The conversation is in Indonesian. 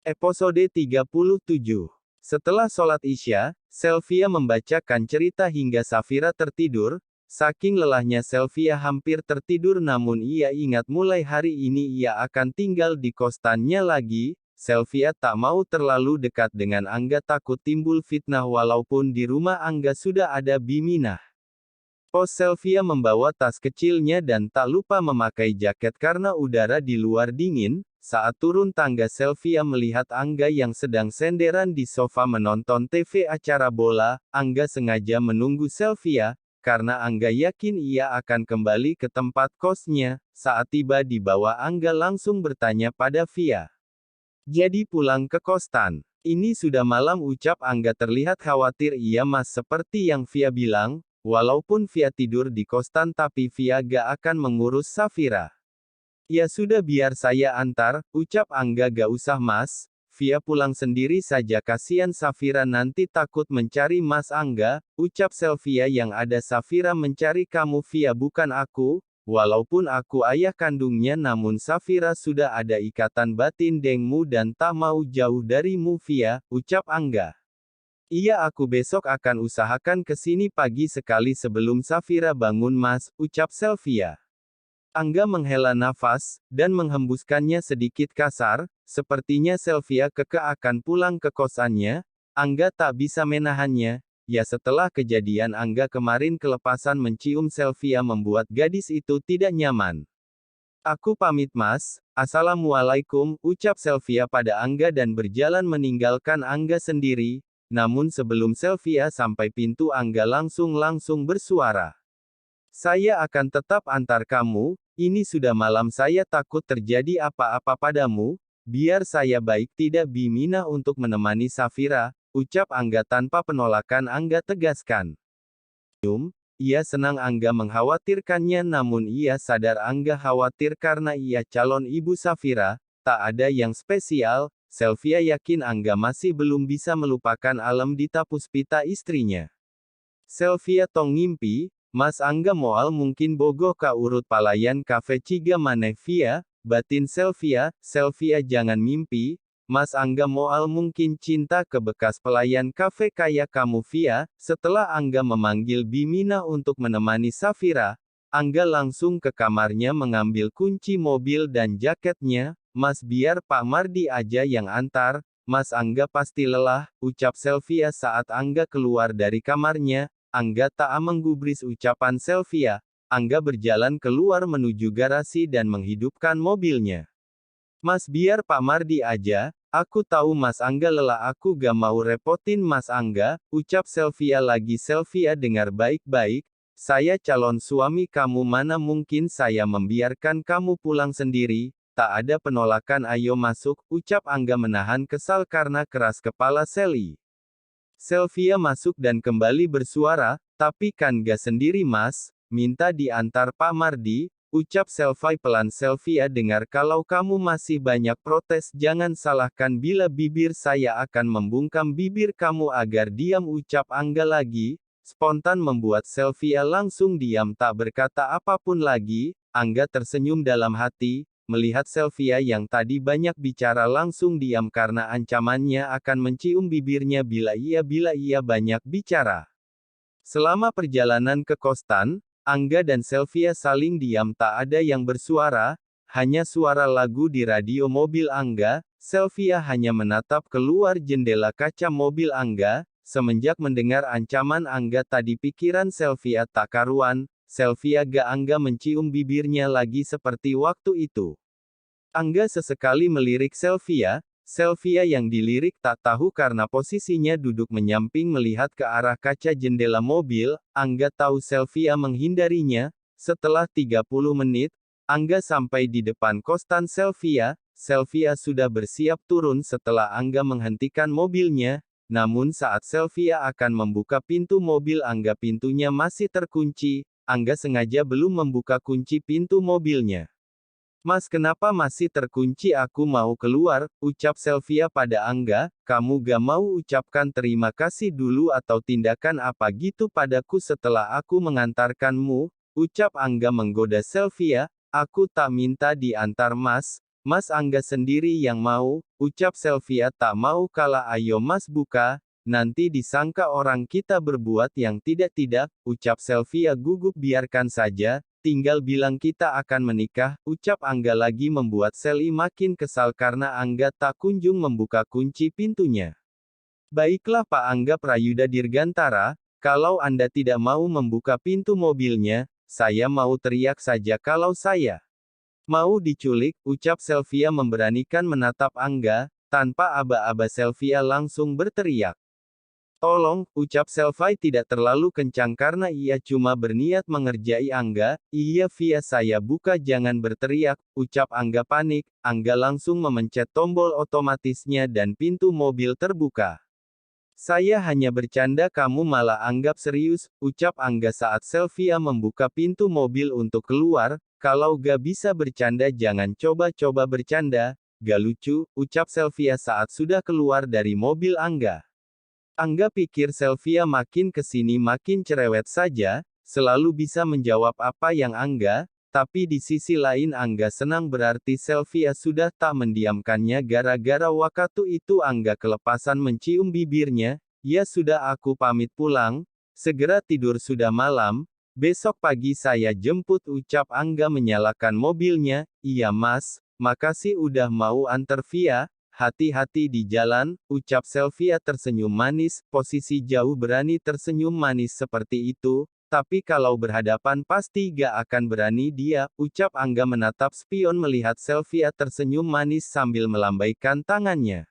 Episode 37. Setelah sholat Isya, Sylvia membacakan cerita hingga Safira tertidur. Saking lelahnya Sylvia hampir tertidur, namun ia ingat mulai hari ini ia akan tinggal di kostannya lagi. Sylvia tak mau terlalu dekat dengan Angga, takut timbul fitnah walaupun di rumah Angga sudah ada Biminah. Sylvia membawa tas kecilnya dan tak lupa memakai jaket karena udara di luar dingin. Saat turun tangga Sylvia melihat Angga yang sedang senderan di sofa menonton TV acara bola. Angga sengaja menunggu Sylvia, karena Angga yakin ia akan kembali ke tempat kosnya. Saat tiba di bawah, Angga langsung bertanya pada Via. "Jadi pulang ke kostan? Ini sudah malam," ucap Angga terlihat khawatir. "Iya mas, seperti yang Via bilang, walaupun Via tidur di kostan tapi Via gak akan mengurus Safira." "Ya sudah, biar saya antar," ucap Angga. "Gak usah mas, Via pulang sendiri saja, kasihan Safira nanti takut mencari mas." "Angga," ucap Sylvia, "yang ada Safira mencari kamu Via, bukan aku. Walaupun aku ayah kandungnya, namun Safira sudah ada ikatan batin denganmu dan tak mau jauh darimu Via," ucap Angga. "Iya, aku besok akan usahakan kesini pagi sekali sebelum Safira bangun mas," ucap Sylvia. Angga menghela nafas, dan menghembuskannya sedikit kasar. Sepertinya Sylvia kekeh akan pulang ke kosannya. Angga tak bisa menahannya. Ya, setelah kejadian Angga kemarin, kelepasan mencium Sylvia membuat gadis itu tidak nyaman. "Aku pamit mas, assalamualaikum," ucap Sylvia pada Angga dan berjalan meninggalkan Angga sendiri. Namun sebelum Sylvia sampai pintu, Angga langsung bersuara. "Saya akan tetap antar kamu. Ini sudah malam, saya takut terjadi apa-apa padamu. Biar saya baik tidak Biminah untuk menemani Safira," ucap Angga tanpa penolakan. Angga tegaskan. Ia senang Angga mengkhawatirkannya, namun ia sadar Angga khawatir karena ia calon ibu Safira. Tak ada yang spesial. Sylvia yakin Angga masih belum bisa melupakan Alam Dita Puspita, istrinya. Sylvia tong ngimpi, "Mas Angga moal mungkin bogoh ka urut palayan kafe ciga maneh Via," batin Sylvia. "Sylvia jangan mimpi, Mas Angga moal mungkin cinta ke bekas pelayan kafe kayak kamu Via." Setelah Angga memanggil Biminah untuk menemani Safira, Angga langsung ke kamarnya mengambil kunci mobil dan jaketnya. "Mas, biar Pak Mardi aja yang antar, Mas Angga pasti lelah," ucap Sylvia saat Angga keluar dari kamarnya. Angga tak menggubris ucapan Sylvia. Angga berjalan keluar menuju garasi dan menghidupkan mobilnya. "Mas, biar Pak Mardi aja, aku tahu Mas Angga lelah, aku gak mau repotin Mas Angga," ucap Sylvia lagi. "Sylvia, dengar baik-baik, saya calon suami kamu, mana mungkin saya membiarkan kamu pulang sendiri." "Tak ada penolakan, ayo masuk," ucap Angga menahan kesal karena keras kepala Sally. Sylvia masuk dan kembali bersuara, "Tapi kan gak sendiri mas, minta diantar Pak Mardi," ucap Sylvia pelan. "Sylvia, dengar, kalau kamu masih banyak protes jangan salahkan bila bibir saya akan membungkam bibir kamu agar diam," ucap Angga lagi. Spontan membuat Sylvia langsung diam, tak berkata apapun lagi. Angga tersenyum dalam hati. Melihat Sylvia yang tadi banyak bicara langsung diam karena ancamannya akan mencium bibirnya bila ia banyak bicara. Selama perjalanan ke kostan, Angga dan Sylvia saling diam, tak ada yang bersuara, hanya suara lagu di radio mobil Angga. Sylvia hanya menatap keluar jendela kaca mobil Angga. Semenjak mendengar ancaman Angga tadi, pikiran Sylvia tak karuan. Sylvia gak Angga mencium bibirnya lagi seperti waktu itu. Angga sesekali melirik Sylvia. Sylvia yang dilirik tak tahu karena posisinya duduk menyamping melihat ke arah kaca jendela mobil. Angga tahu Sylvia menghindarinya. Setelah 30 menit, Angga sampai di depan kostan Sylvia. Sylvia sudah bersiap turun setelah Angga menghentikan mobilnya. Namun saat Sylvia akan membuka pintu mobil Angga, pintunya masih terkunci. Angga sengaja belum membuka kunci pintu mobilnya. "Mas, kenapa masih terkunci? Aku mau keluar," ucap Sylvia pada Angga. "Kamu gak mau ucapkan terima kasih dulu atau tindakan apa gitu padaku setelah aku mengantarkanmu?" ucap Angga menggoda Sylvia. "Aku tak minta diantar mas, Mas Angga sendiri yang mau, ucap Sylvia tak mau kalah. Ayo Mas buka, nanti disangka orang kita berbuat yang tidak-tidak, ucap Sylvia gugup. Biarkan saja, tinggal bilang kita akan menikah, ucap Angga lagi membuat Sally makin kesal karena Angga tak kunjung membuka kunci pintunya. Baiklah Pak Angga Prayuda Dirgantara, kalau Anda tidak mau membuka pintu mobilnya, saya mau teriak saja kalau saya mau diculik, ucap Sylvia memberanikan menatap Angga, tanpa aba-aba Sylvia langsung berteriak. Tolong, ucap Sylvia tidak terlalu kencang karena ia cuma berniat mengerjai Angga. Iya via saya buka jangan berteriak, ucap Angga panik. Angga langsung memencet tombol otomatisnya dan pintu mobil terbuka. Saya hanya bercanda kamu malah anggap serius, ucap Angga saat Sylvia membuka pintu mobil untuk keluar. Kalau gak bisa bercanda jangan coba-coba bercanda, gak lucu, ucap Sylvia saat sudah keluar dari mobil Angga. Angga pikir Sylvia makin kesini makin cerewet saja, selalu bisa menjawab apa yang Angga, tapi di sisi lain Angga senang berarti Sylvia sudah tak mendiamkannya gara-gara waktu itu Angga kelepasan mencium bibirnya. Ya sudah aku pamit pulang, segera tidur sudah malam, besok pagi saya jemput, ucap Angga menyalakan mobilnya. Iya Mas, makasih udah mau antar via. Hati-hati di jalan, ucap Sylvia tersenyum manis. Posisi jauh berani tersenyum manis seperti itu, tapi kalau berhadapan pasti gak akan berani dia, ucap Angga menatap spion melihat Sylvia tersenyum manis sambil melambaikan tangannya.